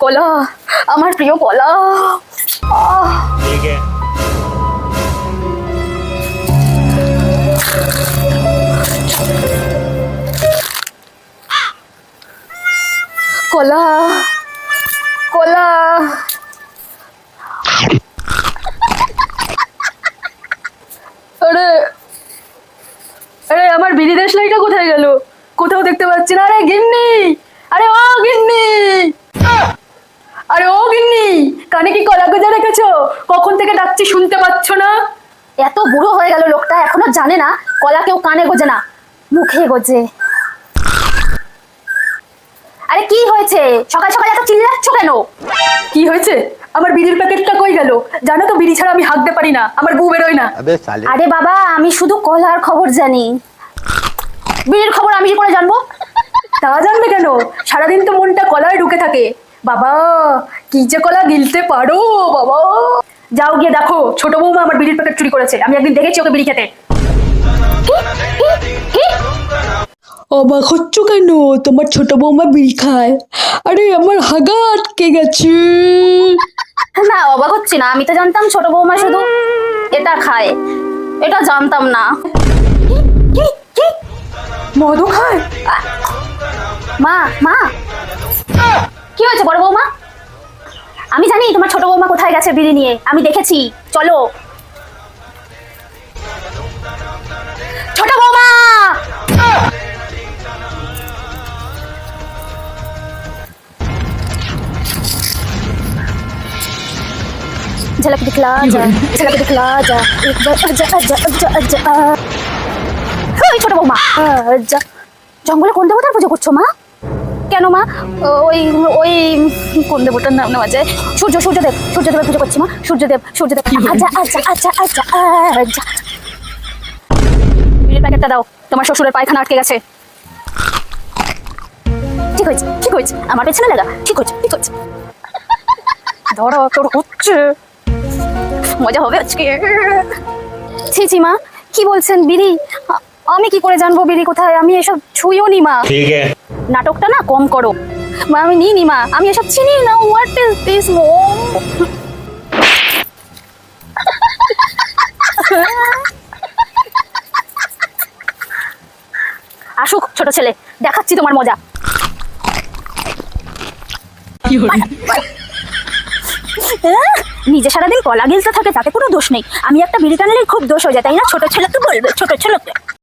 কলা, আমার প্রিয় কলা। ठीक है। কলা, কলা। আরে আরে আমার বিড়ি দেশলাইটা কোথায় গেল? কোথাও দেখতে পাচ্ছি না। আরে গিন্নি, আরে ও গিন্নি, আরে ও গিন্নি, কানে কি কলা গজা রেখেছো? কখন থেকে ডাকছি শুনতে পাচ্ছ না? এত বুড়ো হয়ে গেল লোকটা, এখনো জানে না কলা কেউ কানে গোজে না, মুখে গোজে। আরে কি হয়েছে? সকাল সকাল এত চিল্লাচ্ছ কেন? কি হয়েছে? আমার বিড়ির প্যাকেটটা কই গেল? জানো তো বিড়ি ছাড়া আমি হাঁকতে পারি না, আমার গু বেরোয় না। আরে বাবা, আমি শুধু কলার খবর জানি, বিড়ির খবর আমি কি করে জানবো? তা জানবে কেন? সারাদিন তো মনটা কলায় ঢুকে থাকে। বাবা, কি যে কলা গিলতে পারো বাবা। যাও গিয়ে দেখো ছোট বৌমা আমার বিড়ির প্যাকেট চুরি করেছে। আমি একদিন দেখেছি ওকে বিড়ি খেতে। কি? অবাক হচ্ছ কেন? তোমার ছোট বৌমা বিড়ি খায়। আরে আমার হাগা আটকে গেছে। না, অবাক হচ্ছি না। আমি তো জানতাম ছোট বৌমা শুধু এটা খায়, এটা জানতাম না। কি কি মধু খায়? মা মা, কি হয়েছে বড় বৌমা? আমি জানি তোমার ছোট বৌমা কোথায় গেছে বিড়ি নিয়ে, আমি দেখেছি। চলো ছোট বৌমা। झलक दिखला जा, झलक दिखला जा, एक बार आजा आजा आजा आजा। ওই ছোট বৌমা, আজা। জঙ্গলে কোন দেবতার পুজো করছো মা? কেন মা? ওই ওই কোন দেবতার নাম নেওয়া যায়? সূর্যদেব, সূর্যদেবের পুজো করছি মা। সূর্যদেব আজা আজা আজা আজা আজা। বিড়ির প্যাকেটটা দাও, তোমার শ্বশুরের পায়খানা আটকে গেছে। ঠিক হয়েছে, ঠিক হয়েছে, আমার পেছনে লাগা। ঠিক হয়েছে, ঠিক হয়েছে। ধরো তোর হচ্ছে মজা হবে আজকে। ছি ছি মা, কি বলছেন? বিড়ি আমি কি করে জানবো বিড়ি কোথায়? আমি এসব ছুঁইও নি মা। ठीक है। নাটকটা না কম করো মা, আমি নিই মা, আমি এসব চিনি না। হোয়াট ইজ দিস মম? আসুক ছোট ছেলে, দেখাচ্ছি তোমার মজা। নিজে সারাদিন কলা গিলতে থাকে, তাতে কোনো দোষ নেই। আমি একটা বিড়ি টানলেই খুব দোষ হয়ে যায়, তাই না? ছোট ছেলেকে বলবে, ছোট ছেলেকে।